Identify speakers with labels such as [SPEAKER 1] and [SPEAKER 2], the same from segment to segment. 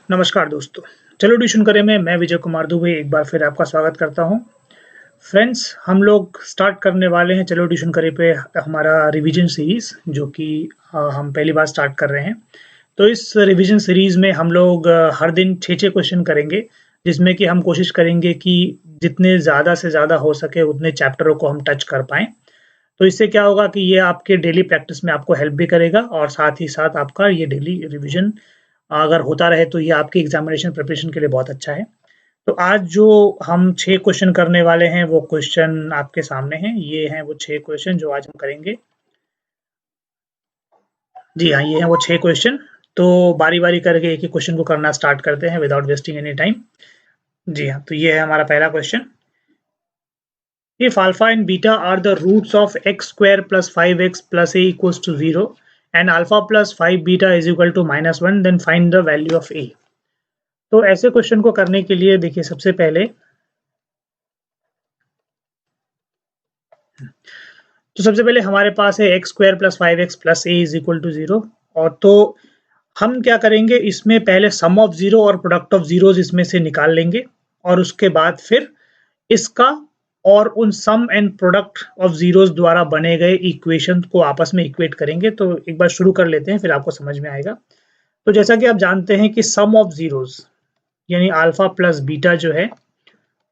[SPEAKER 1] नमस्कार दोस्तों, चलो ट्यूशन करें में मैं विजय कुमार दुबे एक बार फिर आपका स्वागत करता हूं। फ्रेंड्स, हम लोग स्टार्ट करने वाले हैं चलो ट्यूशन करें पे हमारा रिवीजन सीरीज़ जो कि हम पहली बार स्टार्ट कर रहे हैं। तो इस रिवीजन सीरीज़ में हम लोग हर दिन 6-6 क्वेश्चन करेंगे, जिसमें कि हम कोशिश करेंगे कि जितने ज़्यादा से ज़्यादा हो सके उतने चैप्टरों को हम टच कर पाएँ। तो इससे क्या होगा कि ये आपके डेली प्रैक्टिस में आपको हेल्प भी करेगा और साथ ही साथ आपका ये डेली रिवीजन अगर होता रहे तो ये आपकी एग्जामिनेशन प्रिपरेशन के लिए बहुत अच्छा है। तो आज जो हम 6 क्वेश्चन करने वाले हैं वो क्वेश्चन आपके सामने हैं। ये हैं वो 6 क्वेश्चन जो आज हम करेंगे। जी हाँ, ये हैं वो 6 क्वेश्चन। तो बारी-बारी करके एक-एक क्वेश्चन को करना स्टार्ट करते हैं विदाउट वेस्टिंग एनी टाइम। जी हाँ, तो ये है हमारा पहला question. If alpha and beta are the roots of x square plus 5x plus a equals to 0 and alpha plus 5 beta is equal to -1, then find the value of a। तो ऐसे question को करने के लिए देखिए सबसे पहले हमारे पास है x square plus 5x plus a is equal to 0। और तो हम क्या करेंगे, इसमें पहले सम ऑफ जीरो और प्रोडक्ट ऑफ जीरोज इसमें से निकाल लेंगे और उसके बाद फिर इसका और उन सम एंड प्रोडक्ट ऑफ जीरोज द्वारा बने गए इक्वेशन को आपस में इक्वेट करेंगे। तो एक बार शुरू कर लेते हैं, फिर आपको समझ में आएगा। तो जैसा कि आप जानते हैं कि सम ऑफ जीरोज यानी अल्फा प्लस बीटा जो है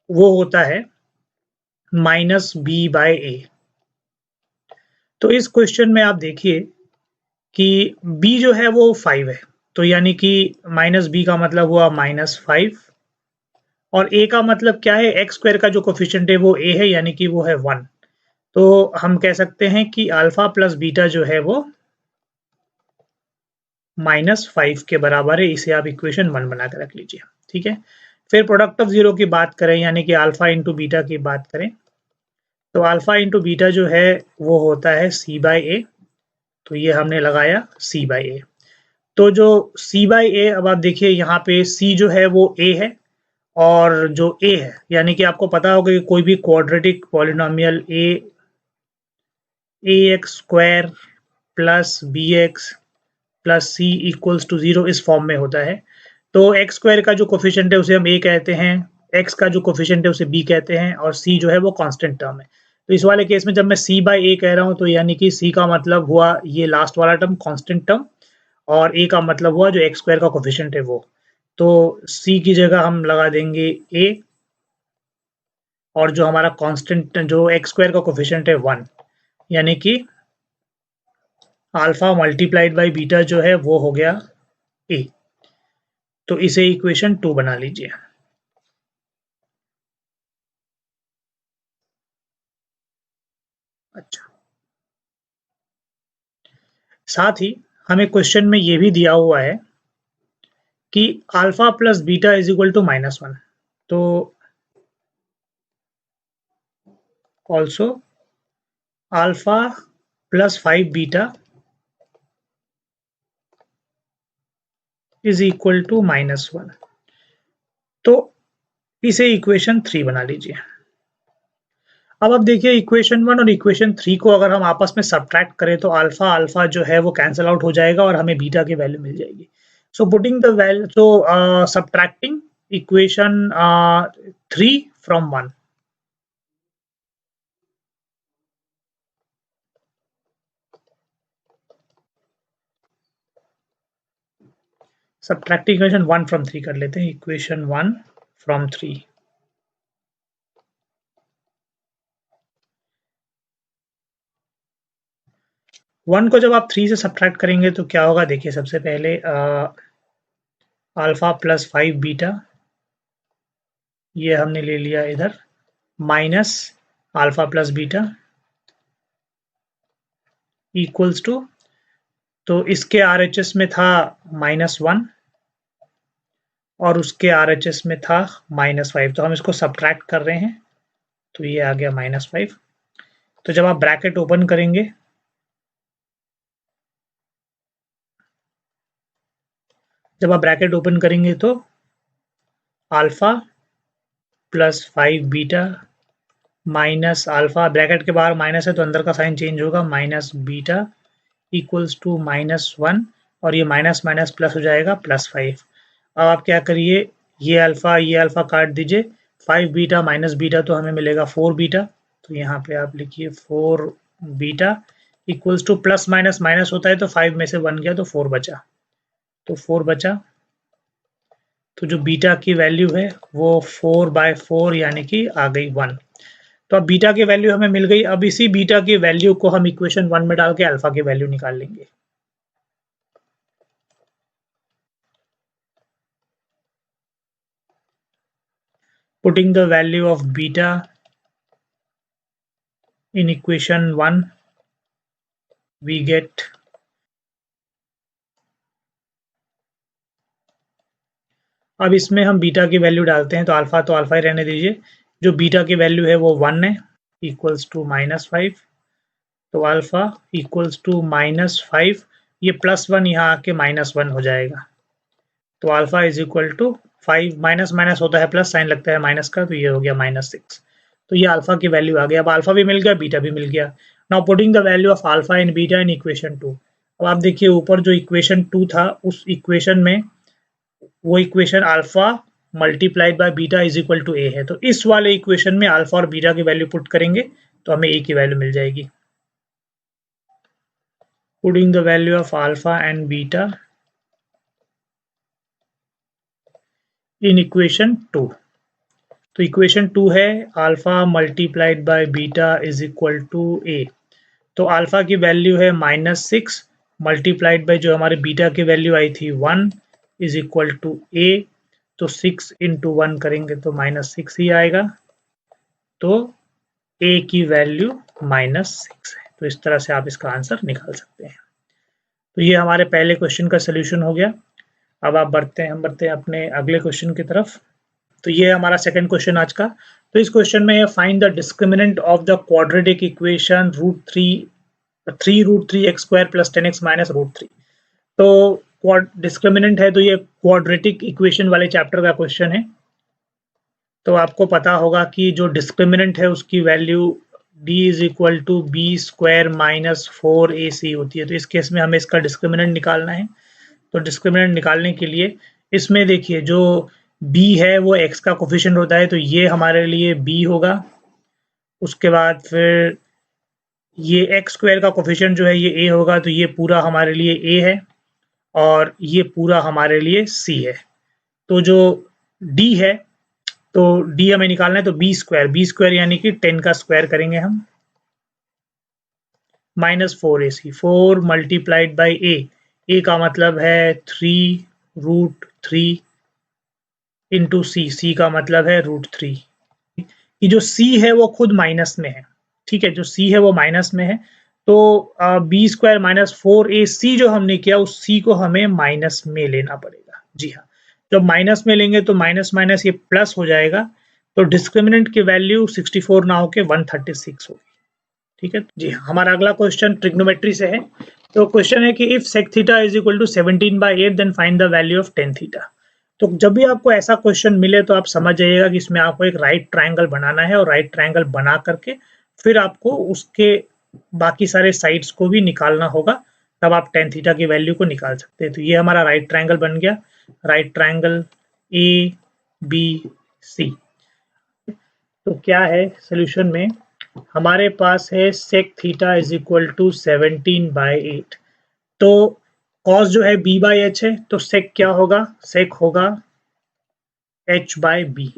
[SPEAKER 1] वो होता है माइनस बी बाय ए। तो इस क्वेश्चन में आप देखिए कि b जो है वो 5 है, तो यानी कि माइनस बी का मतलब हुआ -5 और a का मतलब क्या है, एक्स स्क्वायर का जो कोफिशिएंट है वो a है यानी कि वो है 1। तो हम कह सकते हैं कि अल्फा प्लस बीटा जो है वो -5 के बराबर है। इसे आप इक्वेशन 1 बना के रख लीजिए, ठीक है। फिर प्रोडक्ट ऑफ जीरो की बात करें यानी कि अल्फा इंटू बीटा की बात करें, तो अल्फा इंटू बीटा जो है वो होता है c बाय ए। तो ये हमने लगाया c बाय ए। तो जो c बाय ए, अब आप देखिए यहाँ पे c जो है वो a है और जो a है यानी कि आपको पता होगा कि कोई भी quadratic polynomial ax square plus bx plus c equals to 0 इस फॉर्म में होता है। तो x स्क्वायर का जो कोफिशिएंट है उसे हम a कहते हैं, x का जो कोफिशिएंट है उसे b कहते हैं और c जो है वो कांस्टेंट टर्म है। तो इस वाले केस में जब मैं c बाय a कह रहा हूँ तो यानी कि c का मतलब हुआ ये लास्ट वाला टर्म कांस्टेंट टर्म और a का मतलब हुआ जो एक्स स्क्वायर का कोफिशिएंट है वो। तो c की जगह हम लगा देंगे a और जो हमारा कांस्टेंट जो एक्स स्क्वायर का कोफिशिएंट है 1 यानी कि अल्फा मल्टीप्लाइड बाय बीटा जो है वो हो गया a। तो इसे इक्वेशन 2 बना लीजिए। अच्छा, साथ ही हमें क्वेश्चन में ये भी दिया हुआ है कि alpha plus beta is equal to -1। तो also alpha plus 5 beta is equal to -1। तो इसे इक्वेशन 3 बना लीजिए। अब आप देखिए इक्वेशन 1 और इक्वेशन 3 को अगर हम आपस में सब्ट्रैक्ट करें तो अल्फा अल्फा जो है वो कैंसल आउट हो जाएगा और हमें बीटा की वैल्यू मिल जाएगी। So putting the value, so subtracting equation 3 from 1। Subtracting equation 1 from 3 कर लेते हैं, इक्वेशन 1 फ्रॉम 3। वन को जब आप 3 से सब्ट्रैक्ट करेंगे तो क्या होगा, देखिए सबसे पहले अल्फा प्लस 5 बीटा ये हमने ले लिया इधर minus alpha plus beta equals to, तो इसके RHS में था -1 और उसके RHS में था -5। तो हम इसको सब्ट्रैक्ट कर रहे हैं तो ये आ गया -5। तो जब आप ब्रैकेट ओपन करेंगे तो alpha plus 5 beta minus alpha, bracket के बाहर माइनस है तो अंदर का साइन चेंज होगा, माइनस बीटा इक्वल्स टू -1 और ये माइनस माइनस प्लस हो जाएगा +5। अब आप क्या करिए, ये अल्फा काट दीजिए, 5 बीटा माइनस बीटा तो हमें मिलेगा 4 बीटा। तो यहाँ पे आप लिखिए 4 beta equals two plus minus minus होता है तो 5 में से 1 गया तो 4 बचा, तो 4 बचा। तो जो बीटा की वैल्यू है वो 4/4 यानी कि आ गई 1। तो अब बीटा की वैल्यू हमें मिल गई। अब इसी बीटा की वैल्यू को हम इक्वेशन 1 में डाल के अल्फा की वैल्यू निकाल लेंगे। Putting the value of beta in equation 1 we get अब इसमें हम बीटा की वैल्यू डालते हैं, तो अल्फा ही रहने दीजिए। जो बीटा की वैल्यू है वो 1 है, इक्वल्स टू -5। तो अल्फा इक्वल्स टू -5, ये +1 यहाँ आके -1 हो जाएगा। तो alpha is equal to 5, minus minus होता है प्लस, साइन लगता है माइनस का, तो ये हो गया -6। तो ये अल्फा की वैल्यू आ गई। अब अल्फा भी मिल गया, बीटा भी मिल गया। Now putting the value of alpha and beta in equation 2। अब आप देखिए ऊपर जो इक्वेशन 2 था, उस इक्वेशन में वो equation alpha multiplied by beta is equal to A है। तो इस वाले इक्वेशन में अल्फा और बीटा की वैल्यू पुट करेंगे तो हमें ए की वैल्यू मिल जाएगी। Putting the value of alpha and beta in equation 2। तो इक्वेशन 2 है alpha multiplied by beta is equal to A. तो अल्फा की वैल्यू है -6 मल्टीप्लाइड बाय जो हमारे बीटा की वैल्यू आई थी 1 इज इक्वल टू ए। तो 6 इंटू 1 करेंगे तो -6 ही आएगा। तो ए की वैल्यू -6 है। तो इस तरह से आप इसका आंसर निकाल सकते हैं। तो ये हमारे पहले क्वेश्चन का सोल्यूशन हो गया। अब हम बढ़ते हैं अपने अगले क्वेश्चन की तरफ। तो ये हमारा सेकंड क्वेश्चन आज का। तो इस क्वेश्चन में find the discriminant of the quadratic equation √3x² + 10x - √3। तो डिस्क्रिमिनेंट है, तो ये क्वाड्रेटिक इक्वेशन वाले चैप्टर का क्वेश्चन है। तो आपको पता होगा कि जो डिस्क्रिमिनेंट है उसकी value d is equal to b² - 4ac होती है। तो इस केस में हमें इसका डिस्क्रिमिनेंट निकालना है। तो डिस्क्रिमिनेंट निकालने के लिए इसमें देखिए जो b है वो x का कोफिशिएंट होता है, तो ये हमारे लिए b होगा। उसके बाद फिर ये x² का कोफिशिएंट जो है ये a होगा, तो ये पूरा हमारे लिए a है और ये पूरा हमारे लिए c है। तो जो d है, तो d हमें निकालना है, तो b² यानी कि 10 का स्क्वायर करेंगे हम, -4ac, 4 मल्टीप्लाइड बाई a का मतलब है 3√3 इंटू c का मतलब है √3। कि जो c है वो खुद माइनस में है, ठीक है, जो c है वो माइनस में है। तो b² - 4ac जो हमने किया उस c को हमें माइनस में लेना पड़ेगा। जी हाँ, जब माइनस में लेंगे तो माइनस माइनस ये प्लस हो जाएगा। तो डिस्क्रिमिनेंट की वैल्यू 64 ना होके 136 होगी। ठीक है जी हाँ, हमारा अगला क्वेश्चन ट्रिग्नोमेट्री से है। तो क्वेश्चन है कि if sec theta is equal to 17/8 then find the value of tan theta. तो जब भी आपको ऐसा क्वेश्चन मिले तो आप समझ जाइएगा कि इसमें आपको एक राइट ट्रायंगल बनाना है और राइट ट्रायंगल बना करके फिर आपको उसके बाकी सारे साइड्स को भी निकालना होगा, तब आप tan थीटा की वैल्यू को निकाल सकते हैं। तो ये हमारा राइट ट्रायंगल बन गया, राइट ट्रायंगल ABC। तो क्या है सोल्यूशन में, हमारे पास है sec theta is equal to 17/8। तो cos जो है b/h है, तो sec क्या होगा, sec होगा h/b।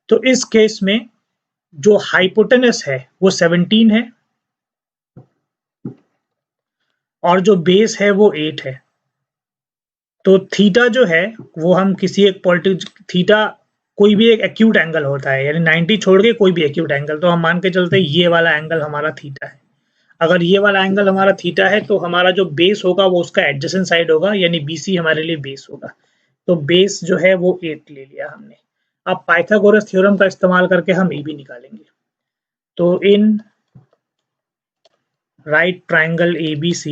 [SPEAKER 1] तो इस केस में जो हाइपोटेनस है वो 17 है और जो बेस है वो 8 है। तो थीटा जो है वो हम किसी एक थीटा कोई भी एक एक्यूट एंगल होता है, यानी 90 छोड़ के कोई भी एक्यूट एंगल, तो हम मान के चलते हैं ये वाला एंगल हमारा थीटा है। अगर ये वाला एंगल हमारा थीटा है तो हमारा जो बेस होगा वो उसका एडजेसेंट साइड होगा, यानी BC हमारे लिए बेस होगा। तो बेस जो है वो 8 ले लिया हमने। अब पाइथागोरस थ्योरम का इस्तेमाल करके हम ए भी निकालेंगे। तो in right triangle ABC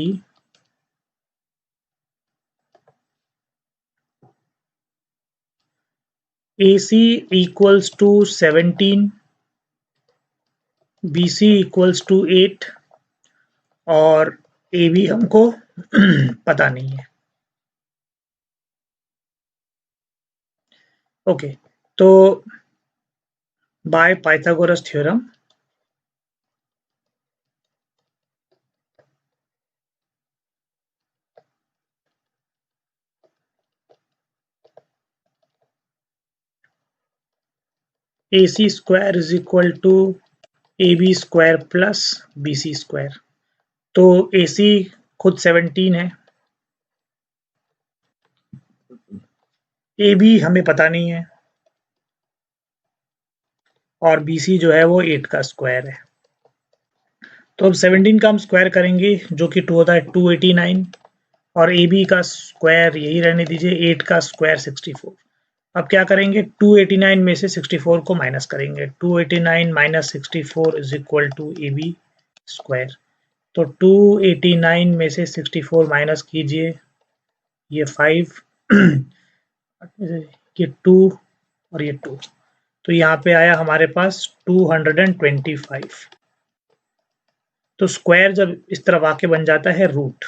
[SPEAKER 1] AC equals to 17, BC equals to 8 और AB हमको पता नहीं है। ओके, तो by Pythagoras theorem AC square is equal to AB square plus BC square. तो AC खुद 17 है, AB हमें पता नहीं है, और BC जो है वो 8 का स्क्वायर है। तो अब 17 का हम स्क्वायर करेंगे जो कि 2 होता है 289, और AB का स्क्वायर यही रहने दीजिए, 8 का स्क्वायर 64। अब क्या करेंगे, 289 में से 64 को माइनस करेंगे, 289 minus 64 is equal to AB square. तो 289 में से 64 माइनस कीजिए, ये 5 ये 2 और ये 2, तो यहाँ पे आया हमारे पास 225। तो स्क्वायर जब इस तरफ आके बन जाता है रूट,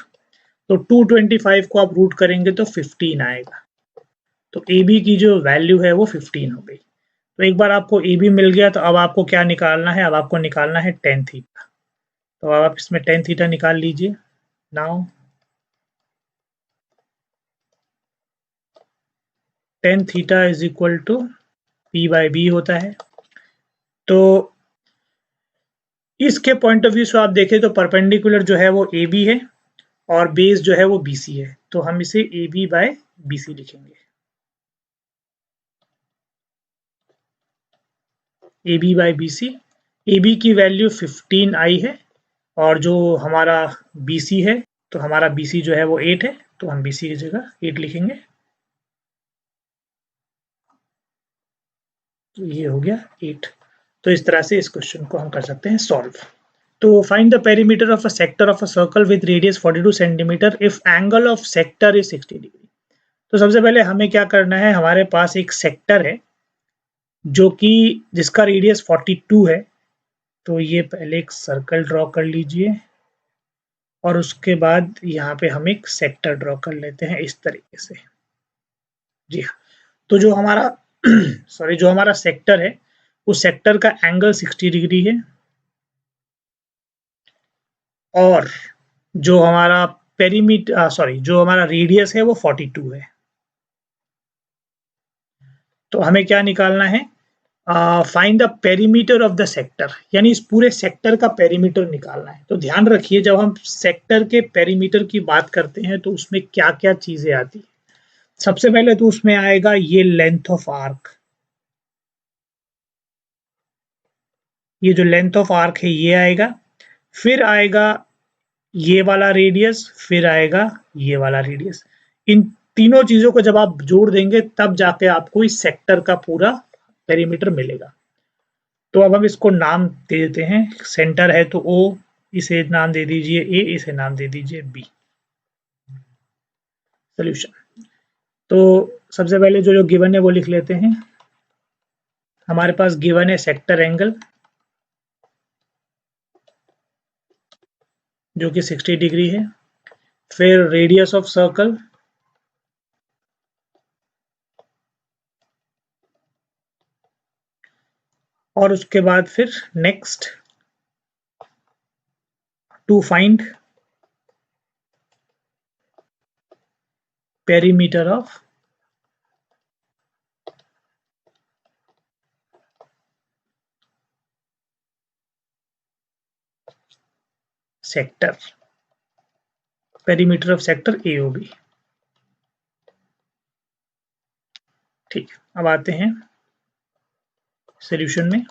[SPEAKER 1] तो 225 को आप रूट करेंगे तो 15 आएगा। तो ए बी की जो वैल्यू है वो 15 हो गई। तो एक बार आपको ए बी मिल गया, तो अब आपको क्या निकालना है, अब आपको निकालना है टेन थीटा। तो अब आप इसमें टेन थीटा निकाल लीजिए। Now tan theta is equal to p by b होता है। तो इसके पॉइंट ऑफ व्यू से आप देखें तो परपेंडिकुलर जो है वो ए बी है और बेस जो है वो बी सी है, तो हम इसे A B by B C लिखेंगे। A B by B C, A B की वैल्यू 15 आई है, और जो हमारा बी सी है, तो हमारा बी सी जो है वो 8 है, तो हम बी सी की जगह 8 लिखेंगे। तो ये हो गया 8। तो इस तरह से इस क्वेश्चन को हम कर सकते हैं सॉल्व। तो find the perimeter of a sector of a circle with radius 42 centimetre if angle of sector is 60 degree. तो सबसे पहले हमें क्या करना है, हमारे पास एक सेक्टर है जो कि जिसका रेडियस 42 है। तो ये पहले एक सर्कल ड्रॉ कर लीजिए, और उसके बाद यहाँ पे हम एक सेक्टर ड्रॉ कर लेते हैं इस तरीके से। जी हाँ, तो जो हमारा सॉरी जो हमारा सेक्टर है, उस सेक्टर का एंगल 60 डिग्री है, और जो हमारा पेरीमीटर जो हमारा रेडियस है वो 42 है। तो हमें क्या निकालना है, find the perimeter of the sector, यानी इस पूरे सेक्टर का पेरीमीटर निकालना है। तो ध्यान रखिए, जब हम सेक्टर के पेरीमीटर की बात करते हैं तो उसमें क्या क्या चीजें आती है। सबसे पहले तो उसमें आएगा ये लेंथ ऑफ आर्क, ये जो लेंथ ऑफ आर्क है ये आएगा, फिर आएगा ये वाला रेडियस, फिर आएगा ये वाला रेडियस। इन तीनों चीजों को जब आप जोड़ देंगे तब जाके आपको इस सेक्टर का पूरा पेरीमीटर मिलेगा। तो अब हम इसको नाम दे देते हैं, सेंटर है तो ओ, इसे नाम दे दीजिए ए, इसे नाम दे दीजिए बी। सोल्यूशन, तो सबसे पहले जो जो गिवन है वो लिख लेते हैं। हमारे पास गिवन है सेक्टर एंगल जो कि 60 डिग्री है, फिर रेडियस ऑफ सर्कल, और उसके बाद फिर next to find perimeter of sector, perimeter of sector A O B. ठीक, अब आते हैं सॉल्यूशन में।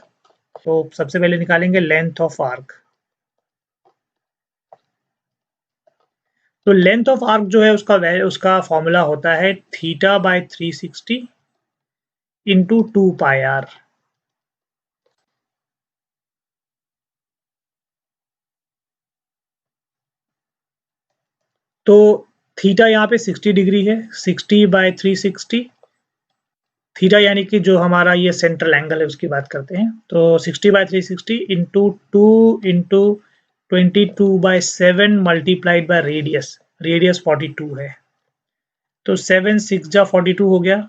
[SPEAKER 1] तो सबसे पहले निकालेंगे लेंथ ऑफ आर्क। तो लेंथ ऑफ आर्क जो है उसका फॉर्मूला होता है theta by 360 into 2 pi r. तो थीटा यहाँ पे 60 डिग्री है, 60 बाय 360, थीटा यानी कि जो हमारा ये सेंट्रल एंगल है उसकी बात करते हैं। तो 60 by 360 into 2 into 22/7 multiplied by radius, radius 42 है, तो 7 6 जा 42 हो गया।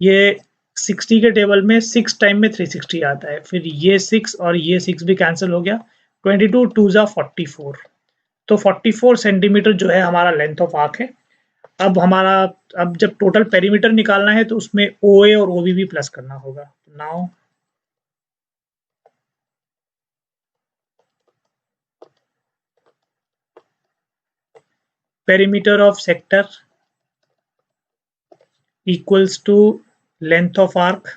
[SPEAKER 1] ये 60 के टेबल में 6 टाइम में 360 आता है, फिर ये 6 और ये 6 भी कैंसिल हो गया, 22 2 जा 44, तो 44 सेंटीमीटर जो है हमारा लेंथ ऑफ आर्क है। अब हमारा, अब जब टोटल पेरीमीटर निकालना है तो उसमें OA और OB भी प्लस करना होगा। Now perimeter of sector equals to length of arc,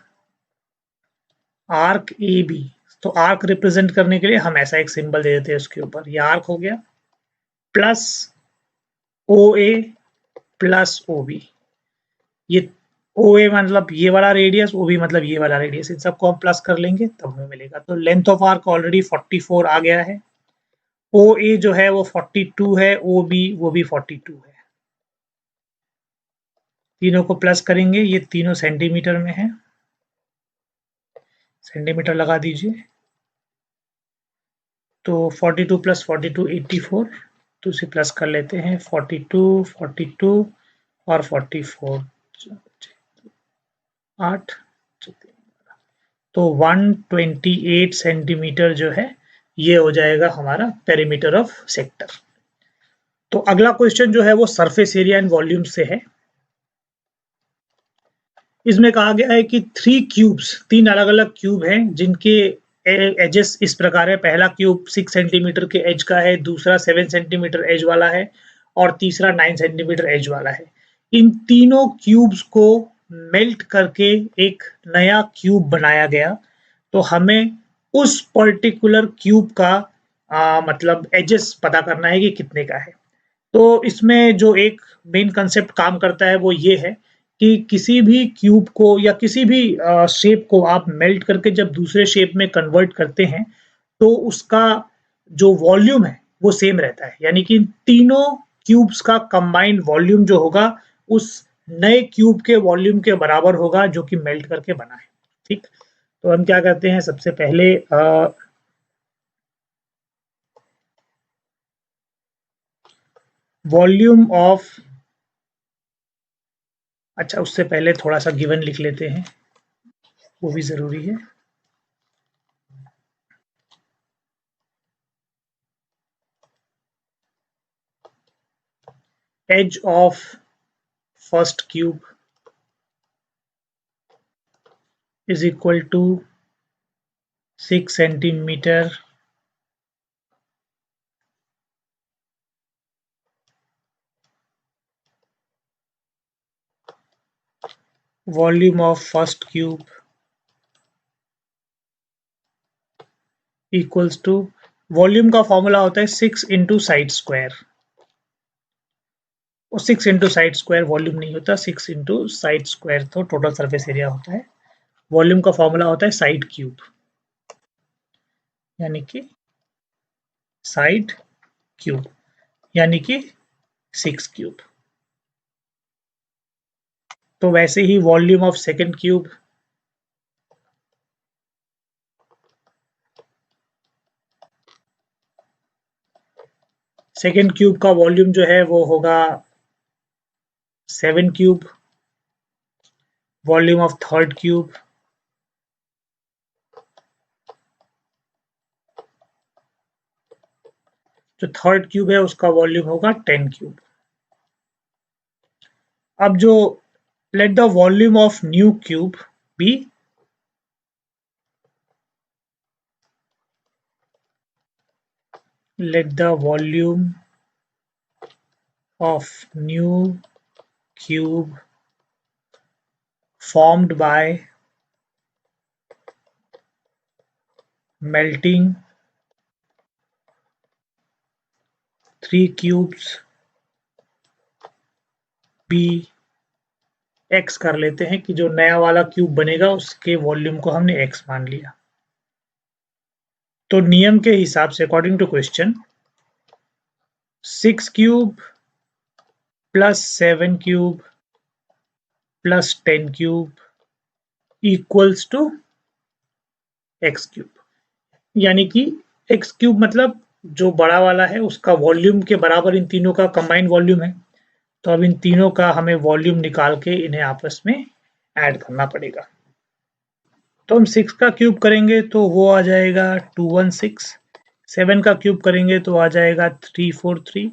[SPEAKER 1] arc AB। तो आर्क रिप्रेजेंट करने के लिए हम ऐसा एक सिंबल दे देते हैं उसके ऊपर, ये आर्क हो गया, प्लस OA प्लस OB। ये OA मतलब ये वाला रेडियस, OB मतलब ये वाला रेडियस, इन सबको हम प्लस कर लेंगे तब हमें मिलेगा। तो लेंथ ऑफ आर्क ऑलरेडी 44 आ गया है, OA जो है वो 42 है, OB वो भी 42 है। तीनों को प्लस करेंगे, ये तीनों सेंटीमीटर में है, सेंटीमीटर लगा दीजिए। तो 42 प्लस 42 84, तो इसे प्लस कर लेते हैं, 42 42 और 44 8, तो 128 सेंटीमीटर जो है ये हो जाएगा हमारा पेरीमीटर ऑफ सेक्टर। तो अगला क्वेश्चन जो है वो सरफेस एरिया एंड वॉल्यूम से है। इसमें कहा गया है कि 3 क्यूब्स, 3 अलग-अलग क्यूब हैं जिनके एजेस इस प्रकार है। पहला क्यूब 6 सेंटीमीटर के एज का है, दूसरा 7 सेंटीमीटर एज वाला है और तीसरा 9 सेंटीमीटर एज वाला है। इन तीनों क्यूब्स को मेल्ट करके एक नया क्यूब बनाया गया, तो हमें उस पर्टिकुलर क्यूब का मतलब एजेस पता करना है कि कितने का है। तो इसमें जो एक मेन कंसेप्ट काम करता है वो ये है कि किसी भी क्यूब को या किसी भी शेप को आप मेल्ट करके जब दूसरे शेप में कन्वर्ट करते हैं तो उसका जो वॉल्यूम है वो सेम रहता है, यानी कि तीनों क्यूब्स का कंबाइंड वॉल्यूम जो होगा उस नए क्यूब के वॉल्यूम के बराबर होगा जो कि मेल्ट करके बना है। ठीक, तो हम क्या करते हैं, सबसे पहले वॉल्यूम ऑफ, अच्छा उससे पहले थोड़ा सा गिवन लिख लेते हैं, वो भी जरूरी है। Edge of first cube is equal to 6 centimetre volume of first cube equals to, volume का फॉर्मूला होता है 6 इंटू साइड स्क्वायर, और 6 इंटू साइड स्क्वायर वॉल्यूम नहीं होता, 6 इंटू साइड स्क्वायर तो टोटल सरफेस एरिया होता है। वॉल्यूम का फॉर्मूला होता है साइड क्यूब, यानी कि साइड क्यूब यानी कि 6 क्यूब। तो वैसे ही volume of second cube second cube का वॉल्यूम जो है वो होगा 7 cube. Volume of third cube जो थर्ड क्यूब है उसका वॉल्यूम होगा 10 क्यूब। अब जो let the volume of new cube B, let the volume of new cube formed by melting 3 cubes be x कर लेते हैं कि जो नया वाला क्यूब बनेगा उसके वॉल्यूम को हमने x मान लिया। तो नियम के हिसाब से according to question 6 cube plus 7 cube plus 10 cube equals to x cube, यानी कि x क्यूब मतलब जो बड़ा वाला है उसका वॉल्यूम के बराबर इन तीनों का कंबाइंड वॉल्यूम है। तो अब इन तीनों का हमें वॉल्यूम निकाल के इन्हें आपस में ऐड करना पड़ेगा। तो हम 6 का क्यूब करेंगे तो वो आ जाएगा 216, 7 का क्यूब करेंगे तो आ जाएगा 343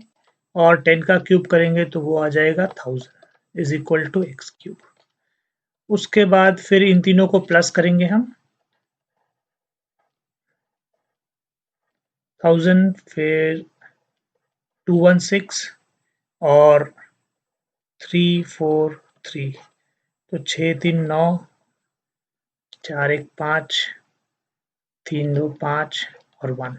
[SPEAKER 1] और 10 का क्यूब करेंगे तो वो आ जाएगा 1000 is equal to x cube. उसके बाद फिर इन तीनों को प्लस करेंगे हम 1000 फिर 216 और 343 तो 6 3 9 4 1 5 3 2 5 और 1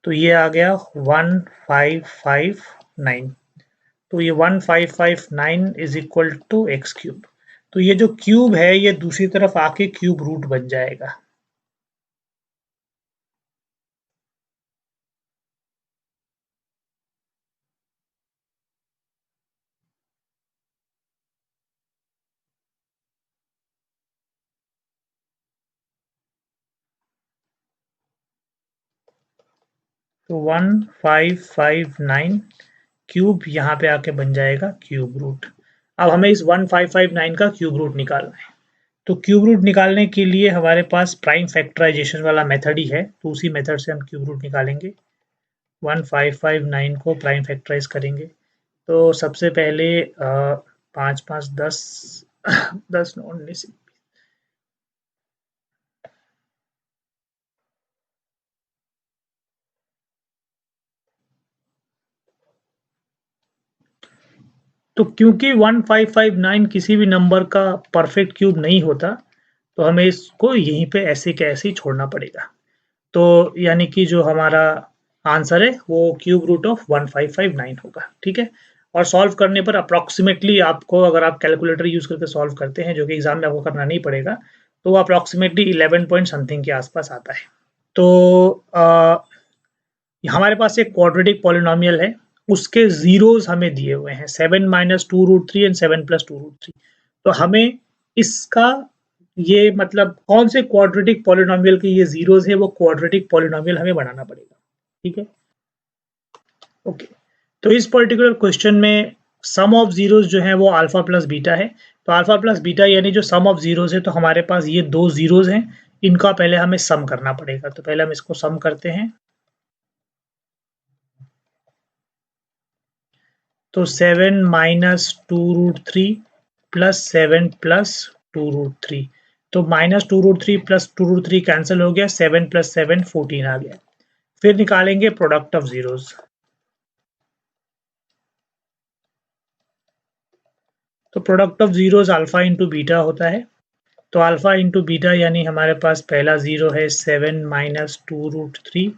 [SPEAKER 1] तो ये आ गया 1559। तो ये 1559 is equal to x cube. तो ये जो क्यूब है ये दूसरी तरफ आके क्यूब रूट बन जाएगा। तो 1559 क्यूब यहाँ पे आके बन जाएगा क्यूब रूट। अब हमें इस 1559 का क्यूब रूट निकालना है। तो क्यूब रूट निकालने के लिए हमारे पास प्राइम फैक्टराइजेशन वाला मेथड ही है, तो उसी मेथड से हम क्यूब रूट निकालेंगे। 1559 को प्राइम फैक्टराइज करेंगे तो सबसे पहले 5 5 10 10 9 19 तो क्योंकि 1559 किसी भी नंबर का परफेक्ट क्यूब नहीं होता तो हमें इसको यहीं पे ऐसे के ऐसे ही छोड़ना पड़ेगा। तो यानी कि जो हमारा आंसर है वो क्यूब रूट ऑफ 1559 होगा। ठीक है, और सॉल्व करने पर अप्रॉक्सीमेटली आपको, अगर आप कैलकुलेटर यूज करके सॉल्व करते हैं जो कि एग्जाम में आपको करना नहीं पड़ेगा, तो वो अप्रॉक्सीमेटली 11 पॉइंट समथिंग के आसपास आता है। तो हमारे पास एक क्वाड्रेटिक पॉलिनोमियल है, उसके जीरोस हमें दिए हुए हैं 7 माइनस 2√3 एंड 7 प्लस 2√3। तो हमें इसका ये मतलब कौन से क्वाड्रेटिक पॉलिनोमियल के ये जीरोस है वो क्वाड्रेटिक पॉलिनोमियल हमें बनाना पड़ेगा। ठीक है, ओके। तो इस पर्टिकुलर क्वेश्चन में सम ऑफ जीरोस जो है वो अल्फा प्लस बीटा है। तो अल्फा प्लस बीटा यानी जो सम ऑफ जीरोस है, तो हमारे पास ये दो जीरोस हैं, इनका पहले हमें सम करना पड़ेगा। तो पहले हम इसको सम करते हैं। तो 7 माइनस 2√3 प्लस 7 प्लस 2√3, तो माइनस 2√3 प्लस 2√3 कैंसिल हो गया, 7 प्लस 7 14 आ गया। फिर निकालेंगे प्रोडक्ट ऑफ जीरोस। तो product of zeros alpha into beta होता है। तो अल्फा इंटू बीटा यानी हमारे पास पहला जीरो है 7 माइनस 2√3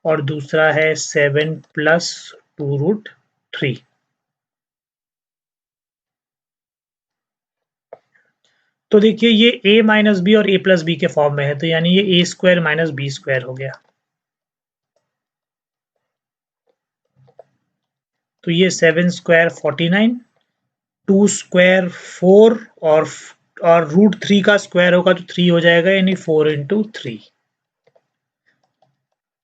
[SPEAKER 1] और दूसरा है 7 प्लस 2√3। तो देखिए ये a माइनस बी और a प्लस बी के फॉर्म में है, तो यानी ये a square minus b square हो गया। तो ये 7 स्क्वायर 49, 2 स्क्वायर 4 और √3 का स्क्वायर होगा तो 3 हो जाएगा, यानी 4 इंटू 3।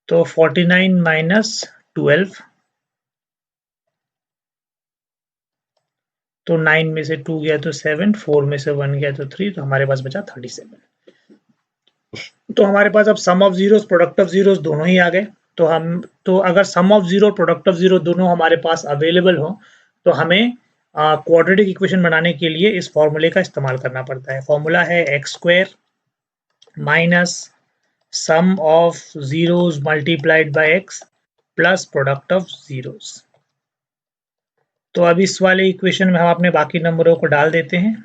[SPEAKER 1] तो 49 माइनस 12, तो 9 में से 2 गया तो 7, 4 में से 1 गया तो 3, तो हमारे पास बचा 37। तो हमारे पास अब sum of zeros product of zeros दोनों ही आ गए। तो अगर sum of zero product of zero दोनों हमारे पास अवेलेबल हो तो हमें क्वाड्रेटिक इक्वेशन बनाने के लिए इस फॉर्मूले का इस्तेमाल करना पड़ता है। फॉर्मूला है x square minus sum of zeros multiplied by x plus product of zeros. तो अब इस वाले इक्वेशन में हम अपने बाकी नंबरों को डाल देते हैं।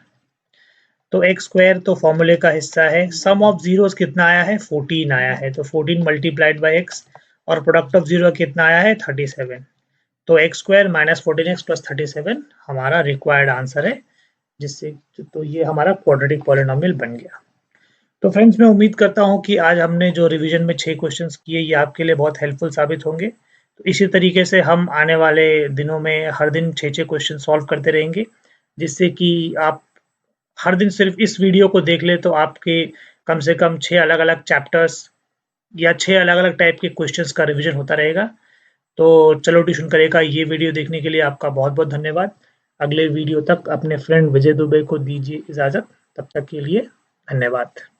[SPEAKER 1] तो एक्स स्क्वायर तो फॉर्मूले का हिस्सा है, सम ऑफ जीरोस कितना आया है 14 आया है, तो 14 मल्टीप्लाइड बाय एक्स और प्रोडक्ट ऑफ जीरो कितना आया है 37। तो x square minus 14x plus 37 हमारा रिक्वायर्ड आंसर है, जिससे तो ये हमारा क्वाड्रेटिक पॉलिनोमियल बन गया। तो फ्रेंड्स मैं उम्मीद करता हूँ कि आज हमने जो रिवीजन में 6 क्वेश्चंस किए ये आपके लिए बहुत हेल्पफुल साबित होंगे। तो इसी तरीके से हम आने वाले दिनों में हर दिन 6 क्वेश्चन सॉल्व करते रहेंगे, जिससे कि आप हर दिन सिर्फ इस वीडियो को देख ले तो आपके कम से कम 6 अलग-अलग चैप्टर्स या 6 अलग-अलग टाइप के क्वेश्चंस का रिवीजन होता रहेगा। तो चलो ट्यूशन करेगा ये वीडियो देखने के लिए आपका बहुत-बहुत धन्यवाद। अगले वीडियो तक अपने फ्रेंड विजय दुबे को दीजिए इजाज़त। तब तक के लिए धन्यवाद।